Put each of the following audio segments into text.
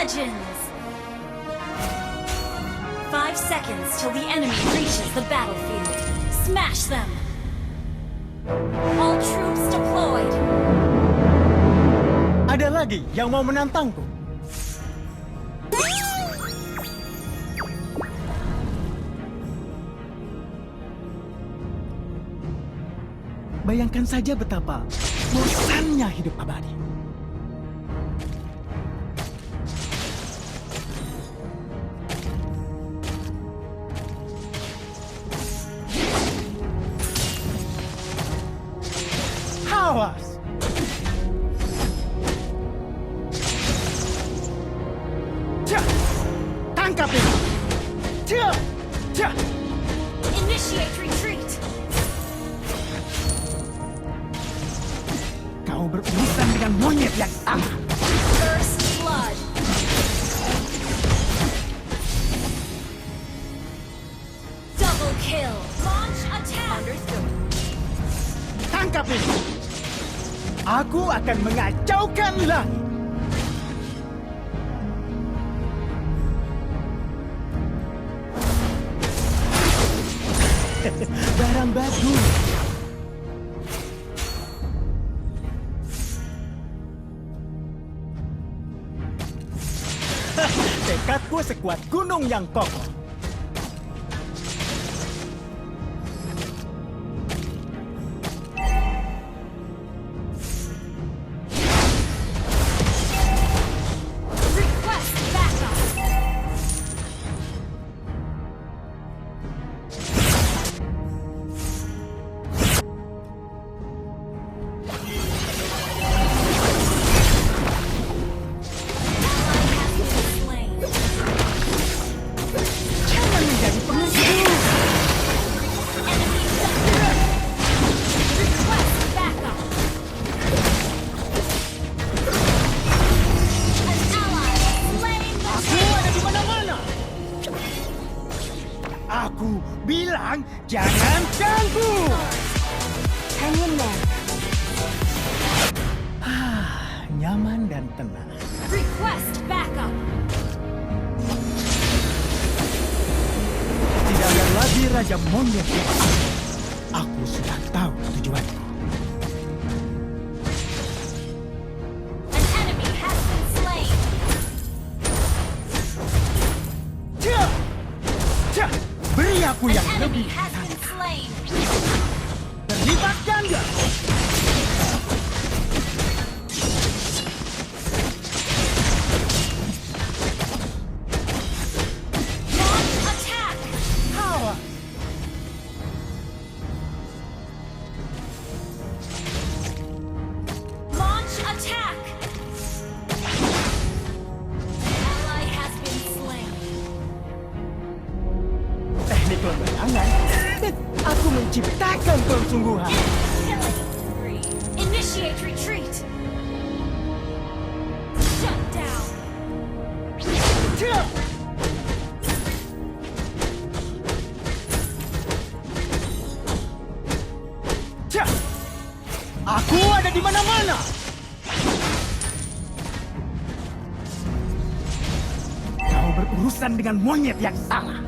legends! 5 seconds till the enemy reaches the battlefield. Smash them! All troops deployed! Ada lagi yang mau menantangku? Bayangkan saja betapa bosannya hidup abadi. Awas! Cah! Tangkap ini! Cah! Cah! Initiate retreat! Kau berurusan dengan monyet yang sama. First blood! Double kill! Launch attack! Understood. Tangkap ini! Aku akan mengacaukan langit! Barang bagus! Tekadku sekuat gunung yang kokoh. Request backup! Jangan menjadi pemusuh! Enemy double! Request backup! An ally slain the Aku ada di mana-mana! Aku bilang jangan ganggu! Hang in there. Nyaman dan tenang. Request backup! Tidak ada lagi Raja Monyet yang asli. Aku sudah tahu tujuanku. An enemy has been slain! Cah! Cah! Beri aku An yang enemy lebih has been slain! terlibat ganda! Launch attack! Awas! Launch attack! Ally has been slain. Teknik lembayangan. Aku menciptakan persungguhan. Killing spree. Initiate retreat. Shut down. Cah! Cah! Aku ada di mana-mana! Kau berurusan dengan monyet yang salah.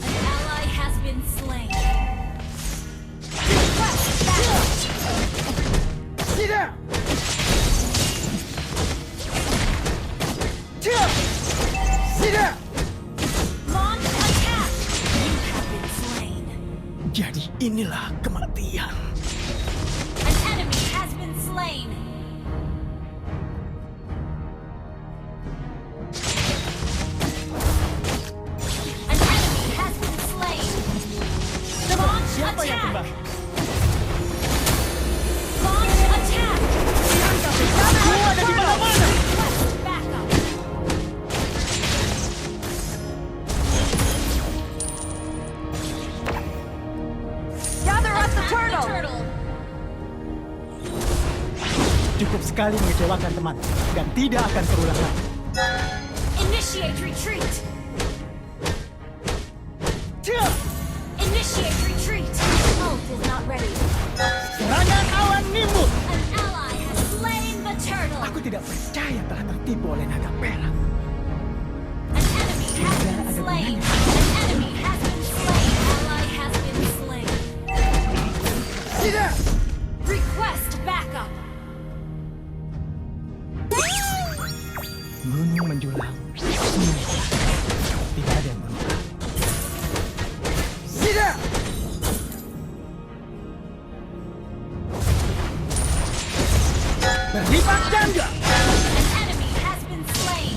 An ally has been slain. Request backup. Tidak! Cah! Tidak! Launch attack. You have been slain. Jadi inilah kematian. An enemy has been slain. An enemy has been slain. Launch Siapa yang attack. kembali? Launch attack. Aku ada di mana-mana! Request backup. Gather up the turtle. Cukup sekali mengecewakan teman dan tidak akan terulang lagi. Initiate retreat. aku oleh naga perak. An enemy has been slain. An enemy has been slain. Ally has been slain. Tidak! Request backup. Gunung menjulang, sungai berlalu. Tidak ada yang berubah. Tidak! Berlipat ganda! An enemy has been slain.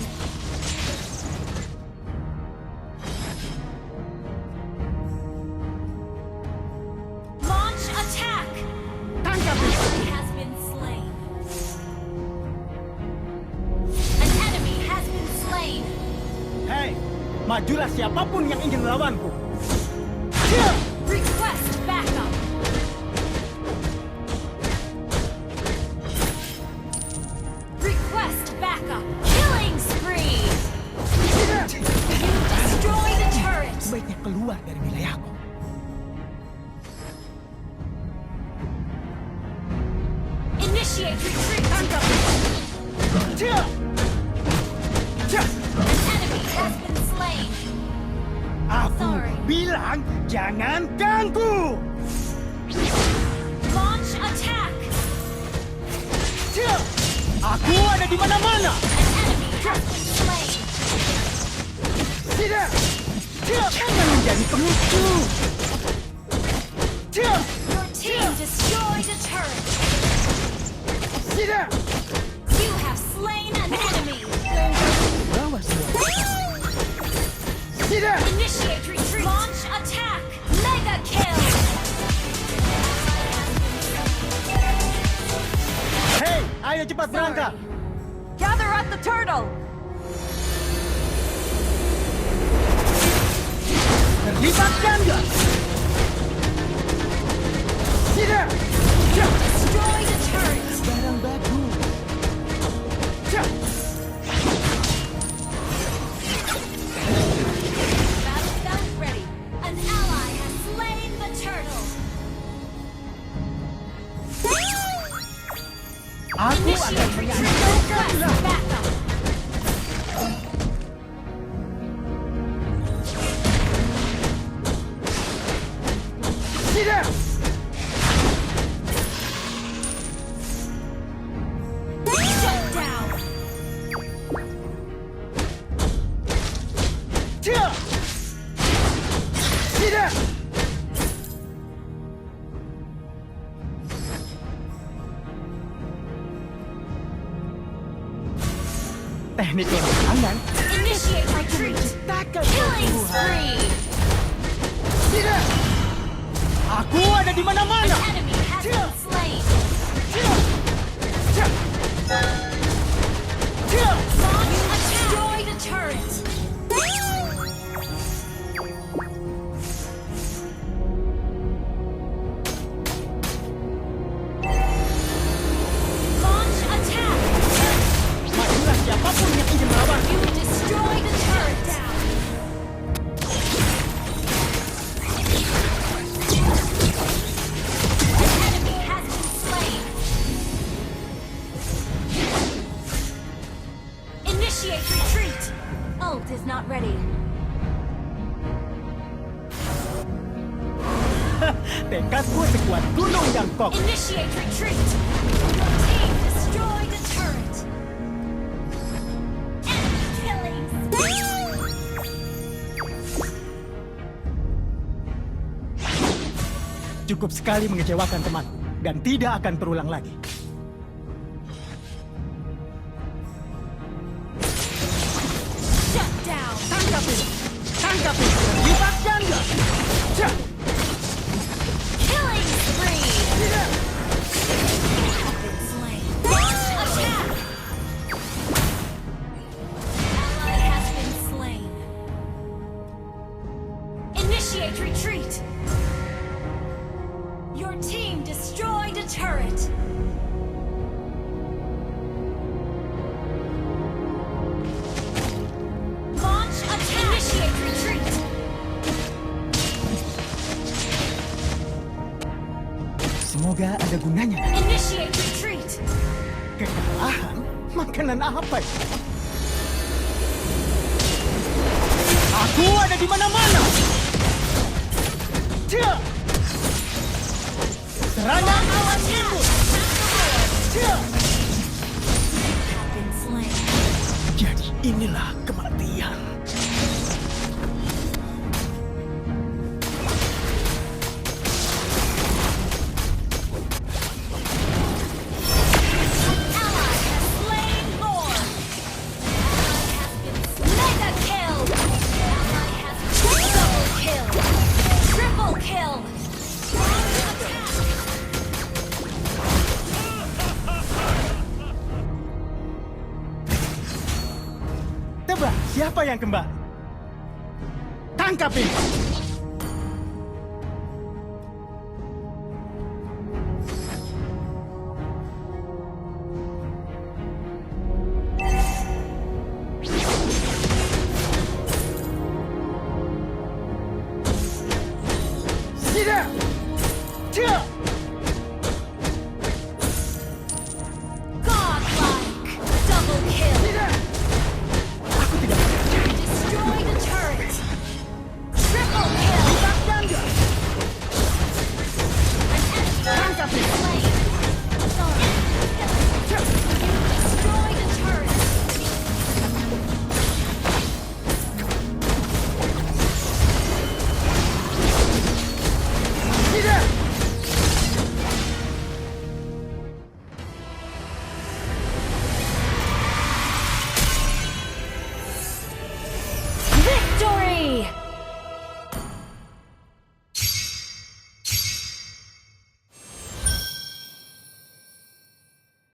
Launch attack. Tangkap An itu! enemy has been slain. An enemy has been slain. Hei, majulah siapapun yang ingin melawanku. Siap! Request backup. Request backup. Killing spree. Tidak! Destroy the turret. Sebaiknya keluar dari wilayahku. Initiate retreat. Tangkap itu! Siap! Siap! An enemy has been slain. Aku Sorry. bilang jangan ganggu! Launch attack. Siap! Aku ada di mana-mana! An enemy has been slain. Tidak! Siap! Jangan menjadi pengecut! Siap! Your team destroyed a turret. Tidak! You have slain an enemy. Bawa semua. Tidak! Initiate retreat. Launch attack. Mega kill. Hei, ayo cepat berangkat! Gather up the turtle. Terlibat ganda! Tidak! Siap! Destroy the turret. Barang bagus! Siap! Battle gun ready. An ally has slain the turtle. Aku akan Initiate retreat. menyelesaikannya! Request backup. Tidak! Shut down. Siap! Tidak! Teknik tangan Initiate retreat. menciptakan Killing kerusuhan. spree. Tidak! Aku ada di mana-mana! An enemy has been slain. Siap! Siap! Siap! Launch attack. Destroy the turret. Launch attack. Majulah siapapun yang ingin melawan. You destroy the turret. Down. An enemy has been slain. Initiate retreat. Ult is not ready. Tekadku sekuat gunung yang kokoh. Initiate retreat. Your team destroyed the turret. Enemy killing. Cukup sekali mengecewakan temanku dan tidak akan terulang lagi. Shut down. Tangkap ini! Tangkap ini! Terlibat ganda! Siap! Killing spree. Tidak! Have been slain. Launch attack. Ally has been slain. Initiate retreat. Your team destroyed a turret. Launch attack. Initiate retreat. Semoga ada gunanya. Initiate retreat. Kekalahan? Makanan apa itu? Aku ada di mana-mana. Cia. Serangan awan timbul. Cia. Have been slain. Jadi inilah kematian. Ally has slain Lord. Ally has been mega kill. Ally has double kill. Triple kill. Attack. Tebak siapa yang kembali? Tangkap ini.